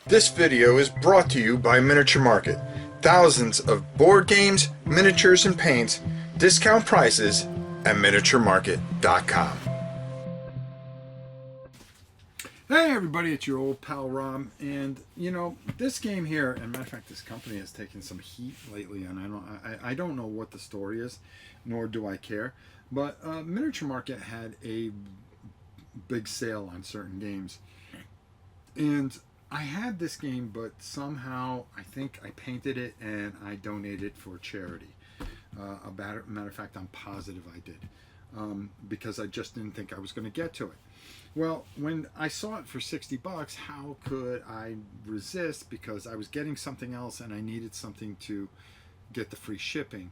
This video is brought to you by Miniature Market. Thousands of board games, miniatures, and paints, discount prices at miniaturemarket.com. Hey everybody, it's your old pal Rom, and this game here, and matter of fact, this company has taken some heat lately, and I don't know what the story is, nor do I care. But Miniature Market had a big sale on certain games, and I had this game, but somehow I think I painted it and I donated it for charity. Matter of fact, I'm positive I did, because I just didn't think I was going to get to it. Well, when I saw it for $60, how could I resist? Because I was getting something else and I needed something to get the free shipping,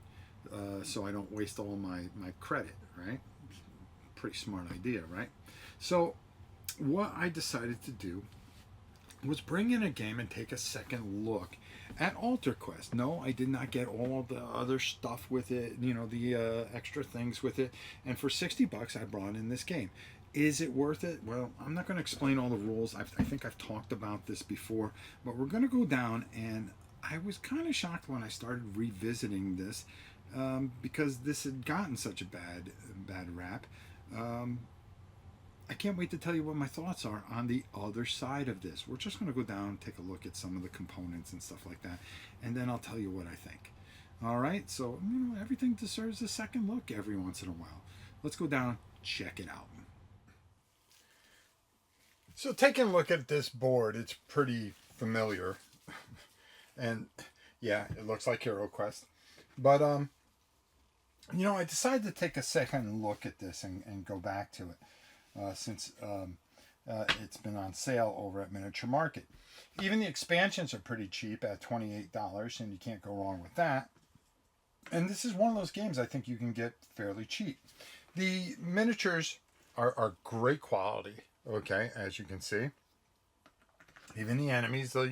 so I don't waste all my credit, right? Pretty smart idea, right? So what I decided to do was bring in a game and take a second look at Alterquest. No, I did not get all the other stuff with it, the extra things with it. And for $60, I brought in this game. Is it worth it? Well, I'm not going to explain all the rules. I think I've talked about this before, but we're going to go down, and I was kind of shocked when I started revisiting this, because this had gotten such a bad rap. I can't wait to tell you what my thoughts are on the other side of this. We're just going to go down, take a look at some of the components and stuff like that, and then I'll tell you what I think. All right, so everything deserves a second look every once in a while. Let's go down, check it out. So taking a look at this board, it's pretty familiar, and yeah, it looks like HeroQuest, but I decided to take a second look at this and go back to it. Since it's been on sale over at Miniature Market. Even the expansions are pretty cheap at $28, and you can't go wrong with that. And this is one of those games I think you can get fairly cheap. The miniatures are great quality, okay, as you can see. Even the enemies, the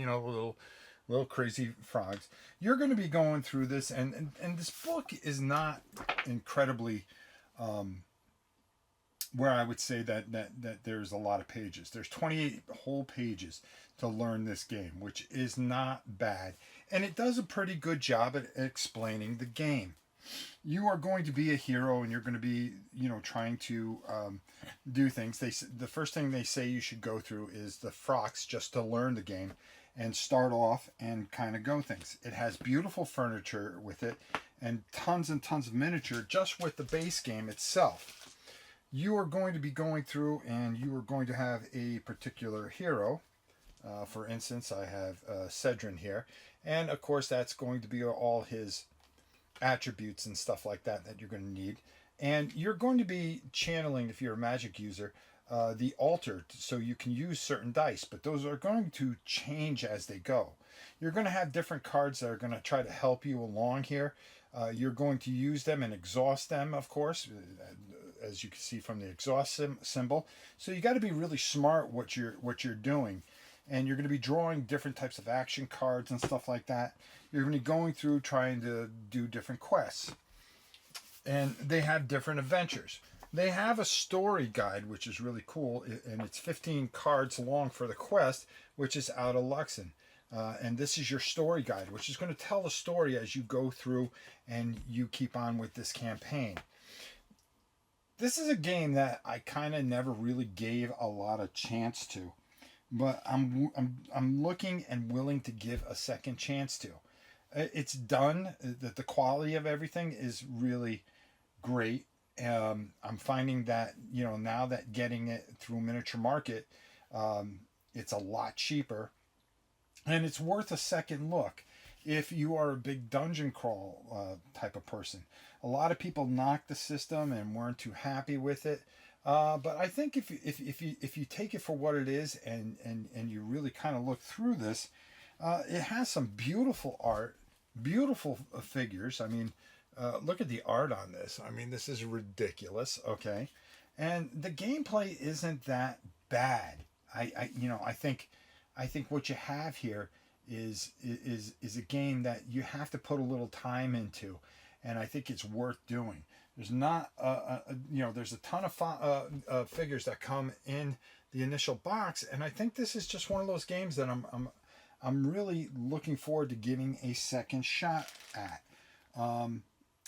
little crazy frogs. You're going to be going through this, and this book is not incredibly... where I would say that there's a lot of pages. There's 28 whole pages to learn this game, which is not bad. And it does a pretty good job at explaining the game. You are going to be a hero, and you're going to be, trying to do things. The first thing they say you should go through is the frocks, just to learn the game and start off and kind of go things. It has beautiful furniture with it and tons of miniature just with the base game itself. You are going to be going through, and you are going to have a particular hero. For instance, I have Cedrin here. And, of course, that's going to be all his attributes and stuff like that you're going to need. And you're going to be channeling, if you're a magic user, the altar, so you can use certain dice. But those are going to change as they go. You're going to have different cards that are going to try to help you along here. You're going to use them and exhaust them, of course, as you can see from the exhaust symbol. So you got to be really smart what you're doing, and you're going to be drawing different types of action cards and stuff like that. You're going to be going through trying to do different quests, and they have different adventures. They have a story guide, which is really cool, and it's 15 cards long for the quest, which is out of Luxon. And this is your story guide, which is going to tell the story as you go through and you keep on with this campaign. This is a game that I kind of never really gave a lot of chance to, but I'm looking and willing to give a second chance to. It's done. The quality of everything is really great. I'm finding that now that getting it through Miniature Market, it's a lot cheaper, and it's worth a second look if you are a big dungeon crawl type of person. A lot of people knocked the system and weren't too happy with it. But I think if you take it for what it is and you really kind of look through this, it has some beautiful art, beautiful figures. I mean, look at the art on this. I mean, this is ridiculous. Okay, and the gameplay isn't that bad. I think what you have here is a game that you have to put a little time into, and I think it's worth doing. There's not there's a ton of figures that come in the initial box, and I think this is just one of those games that I'm really looking forward to giving a second shot at.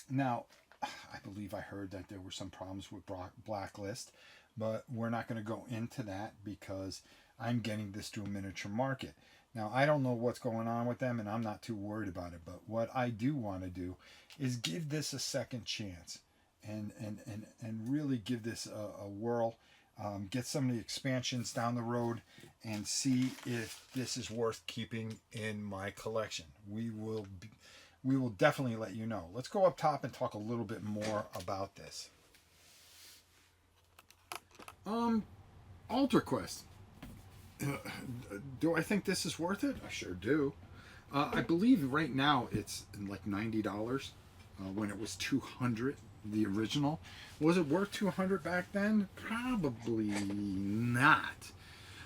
Now, I believe I heard that there were some problems with Blacklist, but we're not going to go into that because I'm getting this to a miniature market. Now, I don't know what's going on with them, and I'm not too worried about it, but what I do want to do is give this a second chance and really give this a whirl. Get some of the expansions down the road and see if this is worth keeping in my collection. We will definitely let you know. Let's go up top and talk a little bit more about this. Alterquest. Do I think this is worth it? I sure do. I believe right now it's like $90 when it was $200. The original. Was it worth $200 back then? Probably not.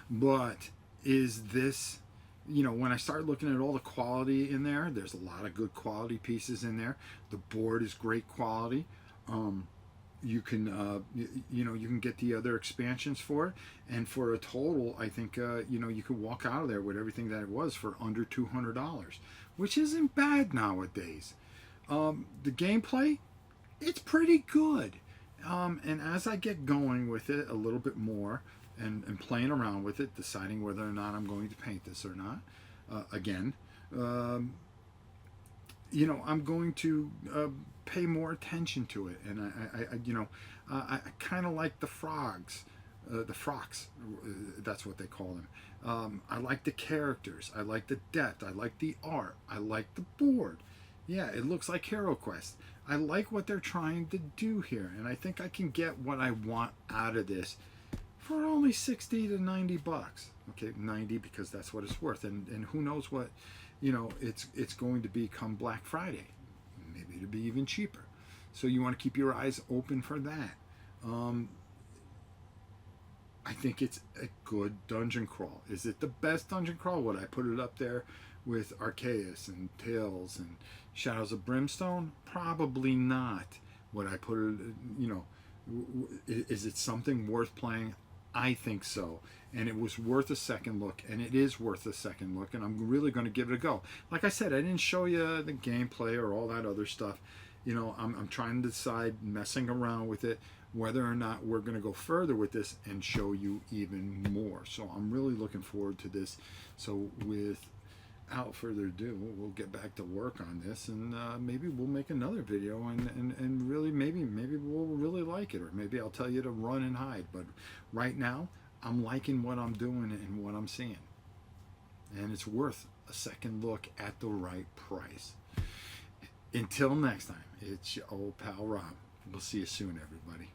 But is this, when I start looking at all the quality in there, there's a lot of good quality pieces in there. The board is great quality. You can you can get the other expansions for it, and for a total, I think you could walk out of there with everything that it was for under $200, which isn't bad nowadays. The gameplay, it's pretty good. And as I get going with it a little bit more and playing around with it, deciding whether or not I'm going to paint this or not, again, I'm going to pay more attention to it. And I kind of like the frocks. That's what they call them. I like the characters. I like the depth. I like the art. I like the board. Yeah, it looks like HeroQuest. I like what they're trying to do here, and I think I can get what I want out of this for only 60 to 90 bucks. Okay, 90 because that's what it's worth, and who knows what, it's going to be come Black Friday. Maybe it'll be even cheaper. So you want to keep your eyes open for that. I think it's a good dungeon crawl. Is it the best dungeon crawl? Would I put it up there with Arceus and Tales and Shadows of Brimstone? Probably not. Would I put it, is it something worth playing? I think so. And it was worth a second look, and it is worth a second look, and I'm really going to give it a go. Like I said, I didn't show you the gameplay or all that other stuff. I'm trying to decide, messing around with it, whether or not we're going to go further with this and show you even more. So I'm really looking forward to this. So without further ado, we'll get back to work on this, and maybe we'll make another video and really maybe we'll really like it, or maybe I'll tell you to run and hide. But right now, I'm liking what I'm doing and what I'm seeing, and it's worth a second look at the right price. Until next time, it's your old pal Rob. We'll see you soon, everybody.